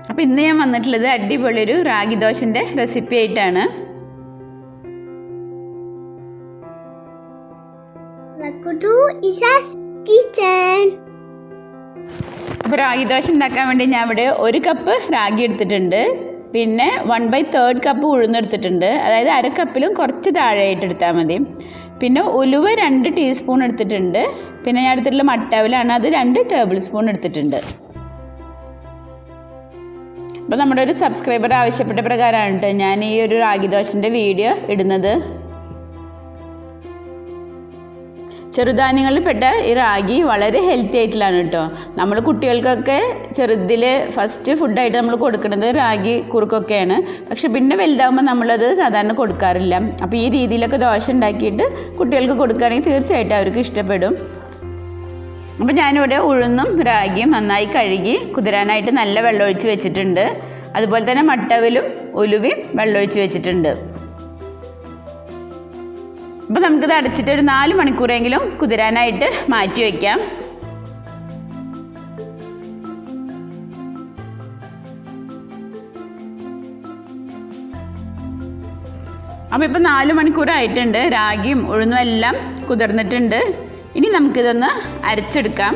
അപ്പോൾ ഇന്ന് ഞാൻ വന്നിട്ടുള്ളത് അടിപൊളിയൊരു റാഗി ദോശൻ്റെ റെസിപ്പി ആയിട്ടാണ്. അപ്പോൾ റാഗി ദോശ ഉണ്ടാക്കാൻ വേണ്ടി ഞാൻ ഇവിടെ 1 കപ്പ് റാഗി എടുത്തിട്ടുണ്ട്. പിന്നെ 1/3 കപ്പ് ഉഴുന്നെടുത്തിട്ടുണ്ട്. അതായത് 1/2 കപ്പിലും കുറച്ച് താഴെയായിട്ട് എടുത്താൽ മതി. പിന്നെ ഉലുവ 2 ടീസ്പൂൺ എടുത്തിട്ടുണ്ട്. പിന്നെ ഞാൻ എടുത്തിട്ടുള്ള മട്ടവലാണ്, അത് 2 ടേബിൾ സ്പൂൺ എടുത്തിട്ടുണ്ട്. അപ്പോൾ നമ്മുടെ ഒരു സബ്സ്ക്രൈബർ ആവശ്യപ്പെട്ട പ്രകാരമാണ് കേട്ടോ ഞാൻ ഈ ഒരു റാഗി ദോശൻ്റെ വീഡിയോ ഇടുന്നത്. ചെറുധാന്യങ്ങളിൽ പെട്ട ഈ റാഗി വളരെ ഹെൽത്തി ആയിട്ടുള്ളതാണ് കേട്ടോ. നമ്മൾ കുട്ടികൾക്കൊക്കെ ചെറുതിൽ ഫസ്റ്റ് ഫുഡായിട്ട് നമ്മൾ കൊടുക്കുന്നത് റാഗി കുറുക്കൊക്കെയാണ്. പക്ഷെ പിന്നെ വലുതാകുമ്പോൾ നമ്മളത് സാധാരണ കൊടുക്കാറില്ല. അപ്പോൾ ഈ രീതിയിലൊക്കെ ദോശ ഉണ്ടാക്കിയിട്ട് കുട്ടികൾക്ക് കൊടുക്കുകയാണെങ്കിൽ തീർച്ചയായിട്ടും അവർക്ക് ഇഷ്ടപ്പെടും. അപ്പോൾ ഞാനിവിടെ ഉഴുന്നും റാഗിയും നന്നായി കഴുകി കുതിരാനായിട്ട് നല്ല വെള്ളമൊഴിച്ച് വെച്ചിട്ടുണ്ട്. അതുപോലെ തന്നെ മട്ടവലും ഉലുവയും വെള്ളമൊഴിച്ച് വെച്ചിട്ടുണ്ട്. അപ്പോൾ നമുക്കിത് അടച്ചിട്ട് ഒരു 4 മണിക്കൂറെങ്കിലും കുതിരാനായിട്ട് മാറ്റി വയ്ക്കാം. അപ്പോൾ ഇപ്പോൾ 4 മണിക്കൂറായിട്ടുണ്ട്. റാഗിയും ഉഴുന്നും എല്ലാം കുതിർന്നിട്ടുണ്ട്. ഇനി നമുക്കിതൊന്ന് അരച്ചെടുക്കാം.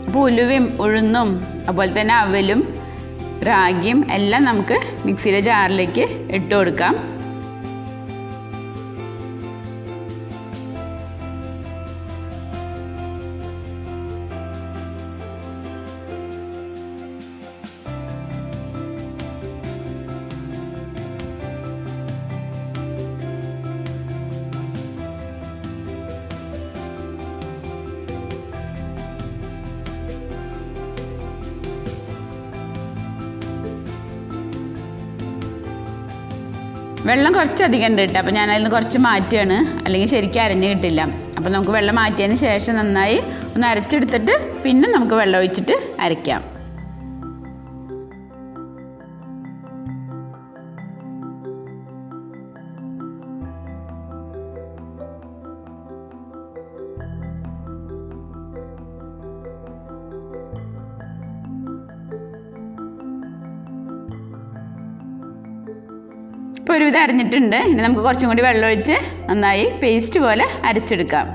അപ്പോൾ ഉലുവയും ഉഴുന്നും അതുപോലെ തന്നെ അവലും റാഗിയും എല്ലാം നമുക്ക് മിക്സിയിലെ ജാറിലേക്ക് ഇട്ട് കൊടുക്കാം. വെള്ളം കുറച്ചധികം ഉണ്ട് കേട്ടോ. അപ്പോൾ ഞാനതിൽ നിന്ന് കുറച്ച് മാറ്റുകയാണ്, അല്ലെങ്കിൽ ശരിക്കും അരഞ്ഞ് കിട്ടില്ല. അപ്പോൾ നമുക്ക് വെള്ളം മാറ്റിയതിന് ശേഷം നന്നായി ഒന്ന് അരച്ചെടുത്തിട്ട് പിന്നെ നമുക്ക് വെള്ളം ഒഴിച്ചിട്ട് അരയ്ക്കാം. ഇപ്പോൾ ഒരുവിധം അരഞ്ഞിട്ടുണ്ട്. ഇനി നമുക്ക് കുറച്ചും കൂടി വെള്ളം ഒഴിച്ച് നന്നായി പേസ്റ്റ് പോലെ അരച്ചെടുക്കാം.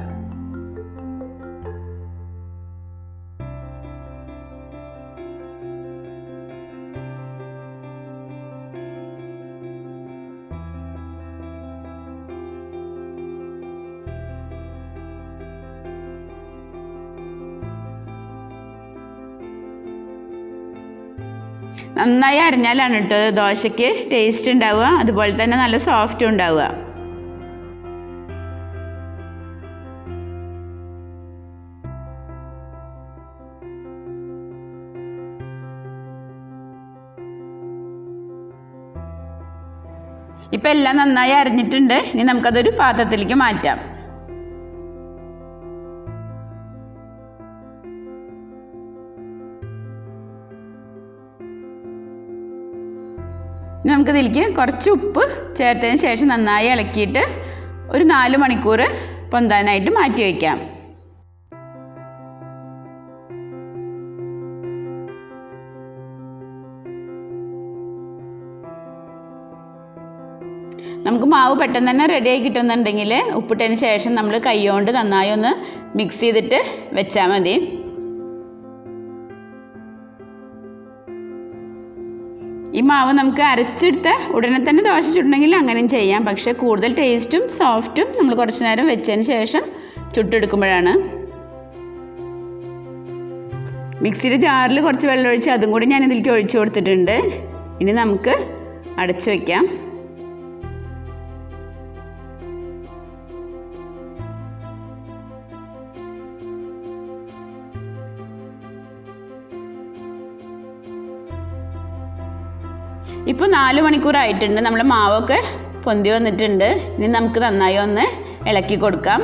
നന്നായി അരഞ്ഞാലാണ് കേട്ടോ ദോശയ്ക്ക് ടേസ്റ്റ് ഉണ്ടാവുക, അതുപോലെ തന്നെ നല്ല സോഫ്റ്റും ഉണ്ടാവുക. ഇപ്പം എല്ലാം നന്നായി അരഞ്ഞിട്ടുണ്ട്. ഇനി നമുക്കതൊരു പാത്രത്തിലേക്ക് മാറ്റാം. നമുക്കിതിലേക്ക് കുറച്ച് ഉപ്പ് ചേർത്തതിന് ശേഷം നന്നായി ഇളക്കിയിട്ട് ഒരു 4 മണിക്കൂർ പൊന്താനായിട്ട് മാറ്റി വയ്ക്കാം. നമുക്ക് മാവ് പെട്ടെന്ന് തന്നെ റെഡിയായി കിട്ടുന്നുണ്ടെങ്കിൽ ഉപ്പിട്ടതിന് ശേഷം നമ്മൾ കൈകൊണ്ട് നന്നായി ഒന്ന് മിക്സ് ചെയ്തിട്ട് വെച്ചാൽ മതി. ഈ മാവ് നമുക്ക് അരച്ചെടുത്ത ഉടനെ തന്നെ ദോശ ചുടണമെങ്കിൽ അങ്ങനെയും ചെയ്യാം. പക്ഷേ കൂടുതൽ ടേസ്റ്റും സോഫ്റ്റും നമ്മൾ കുറച്ച് നേരം വെച്ചതിന് ശേഷം ചുട്ടെടുക്കുമ്പോഴാണ്. മിക്സിയുടെ ജാറിൽ കുറച്ച് വെള്ളം ഒഴിച്ച് അതും കൂടി ഞാൻ ഇതിലേക്ക് ഒഴിച്ചു കൊടുത്തിട്ടുണ്ട്. ഇനി നമുക്ക് അടച്ചു വയ്ക്കാം. ഇപ്പോൾ 4 മണിക്കൂറായിട്ടുണ്ട്. നമ്മൾ മാവൊക്കെ പൊന്തി വന്നിട്ടുണ്ട്. ഇനി നമുക്ക് നന്നായി ഒന്ന് ഇളക്കി കൊടുക്കാം.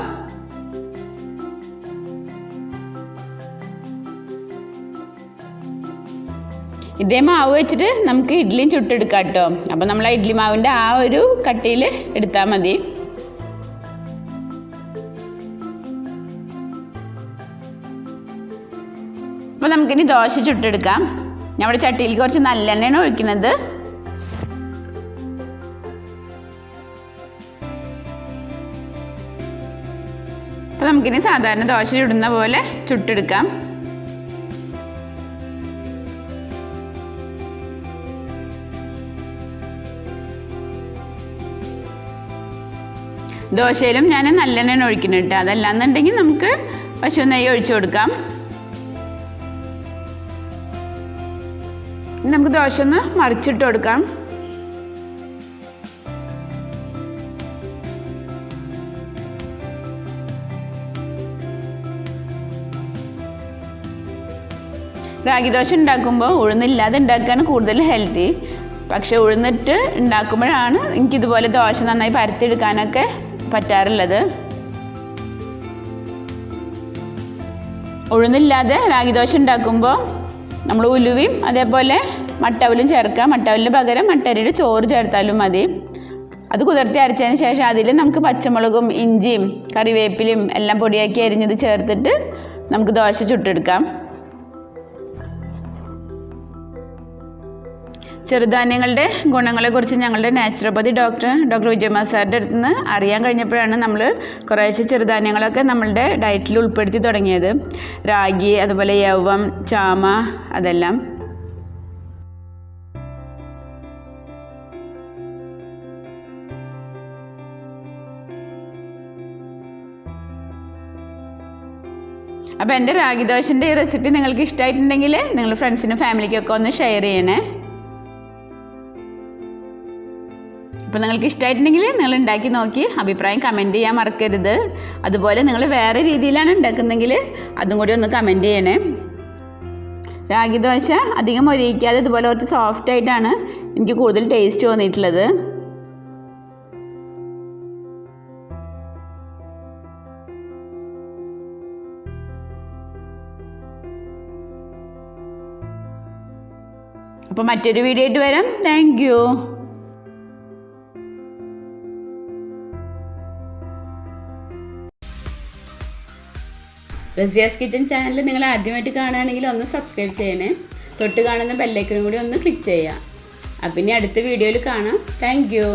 ഇതേ മാവ് വെച്ചിട്ട് നമുക്ക് ഇഡ്ഡലിയും ചുട്ടെടുക്കാം കേട്ടോ. അപ്പോൾ നമ്മൾ ആ ഇഡ്ഡലി മാവിൻ്റെ ആ ഒരു കട്ടിയിൽ എടുത്താൽ മതി. ഇപ്പം 4 മണിക്കൂറായിട്ടുണ്ട്. നമ്മൾ മാവൊക്കെ പൊന്തി വന്നിട്ടുണ്ട്. ഇനി നമുക്ക് നന്നായി ഒന്ന് ഇളക്കി കൊടുക്കാം. ഇതേ മാവ് വെച്ചിട്ട് നമുക്ക് ഇഡ്ഡലിയും ചുട്ടെടുക്കാം കേട്ടോ. അപ്പോൾ നമ്മൾ ആ ഇഡ്ഡലി മാവിൻ്റെ ആ ഒരു കട്ടിയിൽ എടുത്താൽ മതി. അപ്പോൾ നമുക്കിനി ദോശ ചുട്ടെടുക്കാം. നമ്മുടെ ചട്ടിയിലേക്ക് കുറച്ച് നല്ലെണ്ണയാണ് ഒഴിക്കുന്നത്. അപ്പോൾ നമുക്കിനി സാധാരണ ദോശ ചുടുന്ന പോലെ ചുട്ടെടുക്കാം. ദോശയിലും ഞാൻ നല്ലെണ്ണയാണ് ഒഴിക്കുന്നത് കേട്ടോ. അതല്ലാന്നുണ്ടെങ്കിൽ നമുക്ക് പശു നെയ്യ് ഒഴിച്ചു കൊടുക്കാം. ഇനി നമുക്ക് ദോശ ഒന്ന് മറിച്ചിട്ട് കൊടുക്കാം. റാഗി ദോശ ഉണ്ടാക്കുമ്പോൾ ഉഴുന്നില്ലാതെ ഉണ്ടാക്കുകയാണ് കൂടുതൽ ഹെൽത്തി. പക്ഷെ ഉഴുന്നിട്ട് ഉണ്ടാക്കുമ്പോഴാണ് എനിക്കിതുപോലെ ദോശ നന്നായി പരത്തിയെടുക്കാനൊക്കെ പറ്റാറുള്ളത്. ഉഴുന്നില്ലാതെ റാഗി ദോശ ഉണ്ടാക്കുമ്പോൾ നമ്മൾ ഉലുവയും അതേപോലെ മട്ടവലും ചേർക്കുക. മട്ടവലിന് പകരം മട്ടരിയുടെ ചോറ് ചേർത്താലും മതി. അത് കുതിർത്തി അരച്ചതിന് ശേഷം അതിൽ നമുക്ക് പച്ചമുളകും ഇഞ്ചിയും കറിവേപ്പിലയും എല്ലാം പൊടിയാക്കി അരിഞ്ഞത് ചേർത്തിട്ട് നമുക്ക് ദോശ ചുട്ടെടുക്കാം. ചെറുധാന്യങ്ങളുടെ ഗുണങ്ങളെക്കുറിച്ച് ഞങ്ങളുടെ നാച്ചുറോപ്പതി ഡോക്ടർ വിജയകുമാർ സാറിൻ്റെ അടുത്ത് നിന്ന് അറിയാൻ കഴിഞ്ഞപ്പോഴാണ് നമ്മൾ കുറേശ്ശെ ചെറുധാന്യങ്ങളൊക്കെ നമ്മളുടെ ഡയറ്റിൽ ഉൾപ്പെടുത്തി തുടങ്ങിയത്. റാഗി, അതുപോലെ യവം, ചാമ, അതെല്ലാം. അപ്പോൾ എൻ്റെ റാഗി ദോശൻ്റെ ഈ റെസിപ്പി നിങ്ങൾക്ക് ഇഷ്ടമായിട്ടുണ്ടെങ്കിൽ നിങ്ങൾ ഫ്രണ്ട്സിനും ഫാമിലിക്കൊക്കെ ഒന്ന് ഷെയർ ചെയ്യണേ. അപ്പോൾ നിങ്ങൾക്ക് ഇഷ്ടമായിട്ടുണ്ടെങ്കിൽ നിങ്ങൾ ഉണ്ടാക്കി നോക്കി അഭിപ്രായം കമൻറ്റ് ചെയ്യാൻ മറക്കരുത്. അതുപോലെ നിങ്ങൾ വേറെ രീതിയിലാണ് ഉണ്ടാക്കുന്നതെങ്കിൽ അതും കൂടി ഒന്ന് കമൻറ്റ് ചെയ്യണേ. റാഗി ദോശ അധികം മൊരിയിക്കാതെ ഇതുപോലെ കുറച്ച് സോഫ്റ്റായിട്ടാണ് എനിക്ക് കൂടുതൽ ടേസ്റ്റ് തോന്നിയിട്ടുള്ളത്. അപ്പോൾ മറ്റൊരു വീഡിയോ ആയിട്ട് വരാം. Thank you. Razia's kitchen channel നിങ്ങൾ ആദ്യമായിട്ട് കാണുകയാണെങ്കിൽ ഒന്ന് സബ്സ്ക്രൈബ് ചെയ്യണേ. തൊട്ട് കാണുന്ന ബെല്ലൈക്കനും കൂടി ഒന്ന് ക്ലിക്ക് ചെയ്യുക. അപ്പം ഇനി അടുത്ത വീഡിയോയിൽ കാണാം. Thank you.